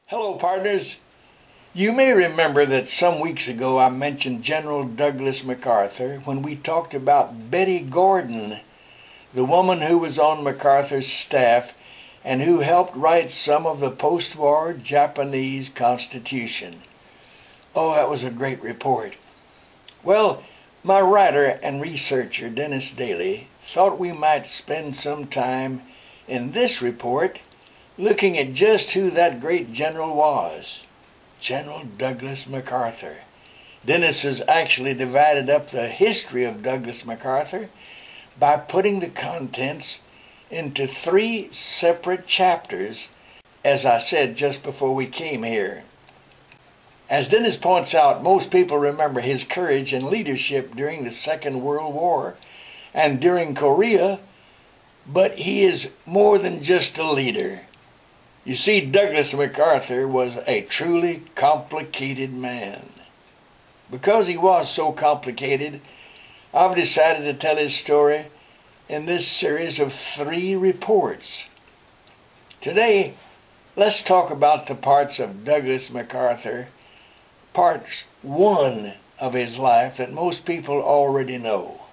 Hello, partners. You may remember that some weeks ago I mentioned General Douglas MacArthur when we talked about Betty Gordon, the woman who was on MacArthur's staff and who helped write some of the post-war Japanese Constitution. Oh, that was a great report. Well, my writer and researcher, Dennis Daly, thought we might spend some time in this report looking at just who that great general was, General Douglas MacArthur. Dennis has actually divided up the history of Douglas MacArthur by putting the contents into 3 separate chapters, as I said just before we came here. As Dennis points out, most people remember his courage and leadership during the Second World War and during Korea, but he is more than just a leader. You see, Douglas MacArthur was a truly complicated man. Because he was so complicated, I've decided to tell his story in this series of 3 reports. Today, let's talk about the parts of Douglas MacArthur, part 1 of his life that most people already know.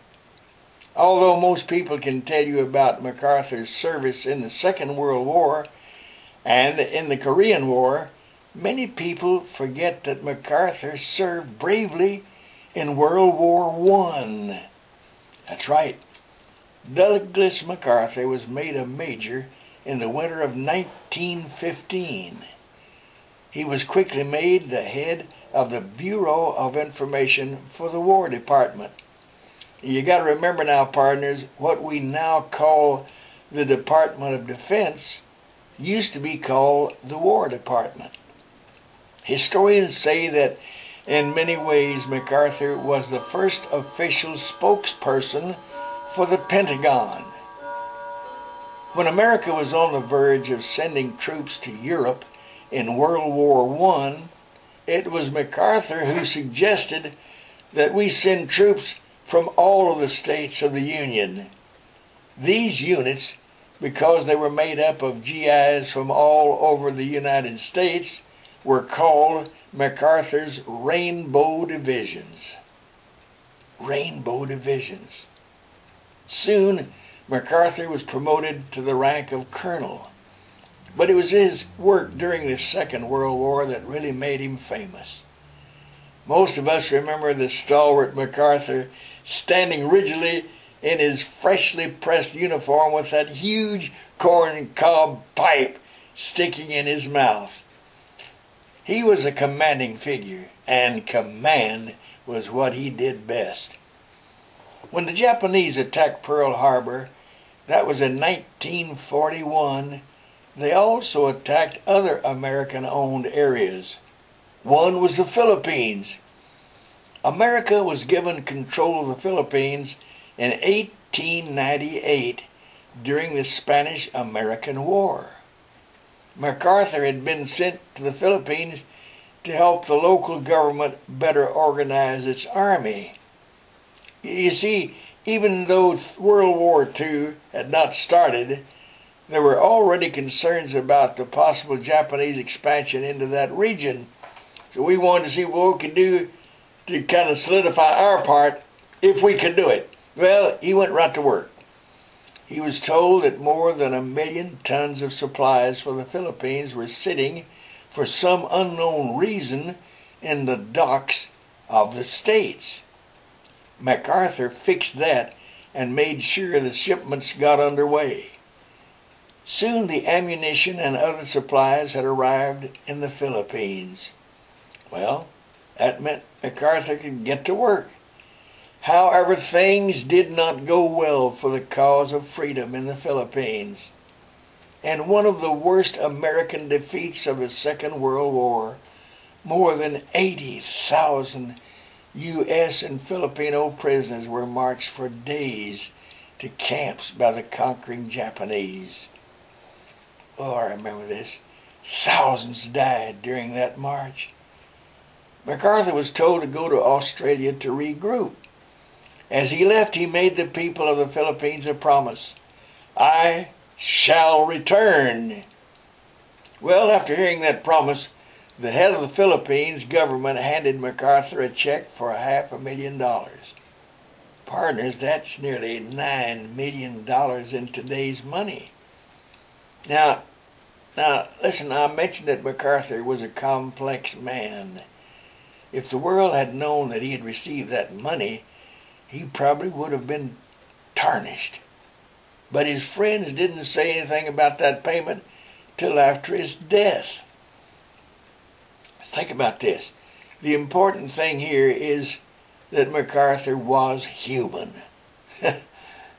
Although most people can tell you about MacArthur's service in the Second World War, and in the Korean War, many people forget that MacArthur served bravely in World War I. That's right. Douglas MacArthur was made a major in the winter of 1915. He was quickly made the head of the Bureau of Information for the War Department. You got to remember now, partners, what we now call the Department of Defense used to be called the War Department. Historians say that in many ways MacArthur was the first official spokesperson for the Pentagon. When America was on the verge of sending troops to Europe in World War I, it was MacArthur who suggested that we send troops from all of the states of the Union. These units, because they were made up of GIs from all over the United States, were called MacArthur's Rainbow Divisions. Rainbow Divisions. Soon, MacArthur was promoted to the rank of colonel, but it was his work during the Second World War that really made him famous. Most of us remember the stalwart MacArthur standing rigidly in his freshly pressed uniform with that huge corn cob pipe sticking in his mouth. He was a commanding figure, and command was what he did best. When the Japanese attacked Pearl Harbor, that was in 1941, they also attacked other American-owned areas. One was the Philippines. America was given control of the Philippines in 1898 during the Spanish-American War. MacArthur had been sent to the Philippines to help the local government better organize its army. You see, even though World War II had not started, there were already concerns about the possible Japanese expansion into that region. So we wanted to see what we could do to kind of solidify our part, if we could do it. Well, he went right to work. He was told that more than 1 million tons of supplies for the Philippines were sitting, for some unknown reason, in the docks of the States. MacArthur fixed that and made sure the shipments got underway. Soon the ammunition and other supplies had arrived in the Philippines. Well, that meant MacArthur could get to work. However, things did not go well for the cause of freedom in the Philippines. And one of the worst American defeats of the Second World War, more than 80,000 U.S. and Filipino prisoners were marched for days to camps by the conquering Japanese. Oh, I remember this. Thousands died during that march. MacArthur was told to go to Australia to regroup. As he left, he made the people of the Philippines a promise. I shall return. Well, after hearing that promise, the head of the Philippines government handed MacArthur a check for $500,000. Partners, that's nearly $9 million in today's money. Now, listen, I mentioned that MacArthur was a complex man. If the world had known that he had received that money, he probably would have been tarnished. But his friends didn't say anything about that payment till after his death. Think about this. The important thing here is that MacArthur was human.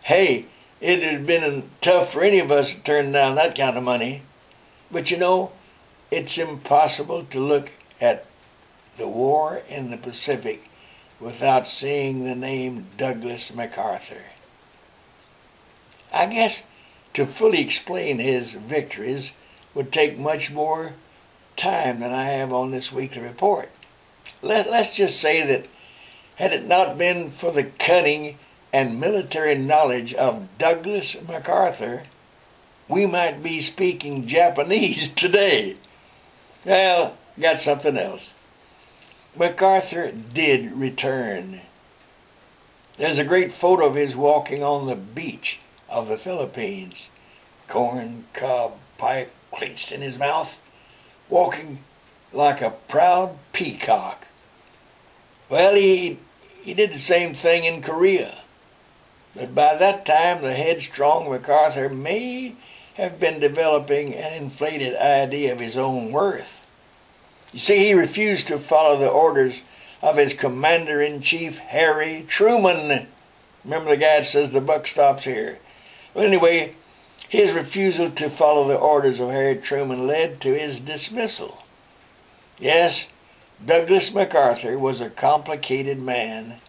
Hey, it had been tough for any of us to turn down that kind of money. But you know, it's impossible to look at the war in the Pacific without seeing the name Douglas MacArthur. I guess to fully explain his victories would take much more time than I have on this weekly report. Let's just say that had it not been for the cunning and military knowledge of Douglas MacArthur, we might be speaking Japanese today. Well, got something else. MacArthur did return. There's a great photo of his walking on the beach of the Philippines, corn cob pipe clenched in his mouth, walking like a proud peacock. Well, he did the same thing in Korea. But by that time, the headstrong MacArthur may have been developing an inflated idea of his own worth. You see, he refused to follow the orders of his Commander-in-Chief, Harry Truman. Remember the guy that says the buck stops here. Well, anyway, his refusal to follow the orders of Harry Truman led to his dismissal. Yes, Douglas MacArthur was a complicated man.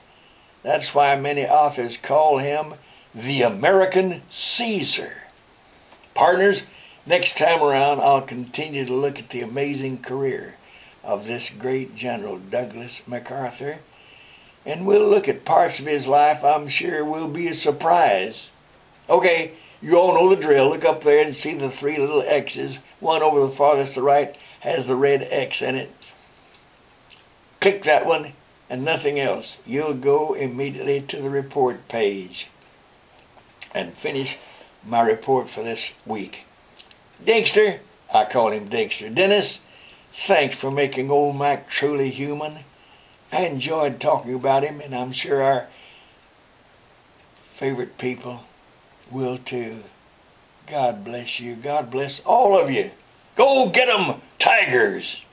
That's why many authors call him the American Caesar. Partners, next time around I'll continue to look at the amazing career of this great General Douglas MacArthur, and we'll look at parts of his life I'm sure will be a surprise. Okay, you all know the drill. Look up there and see the three little X's. One over the farthest to the right has the red X in it. Click that one and nothing else. You'll go immediately to the report page and finish my report for this week. Dinkster, I call him Dinkster. Dennis, thanks for making old Mac truly human. I enjoyed talking about him, and I'm sure our favorite people will too. God bless you. God bless all of you. Go get 'em, Tigers!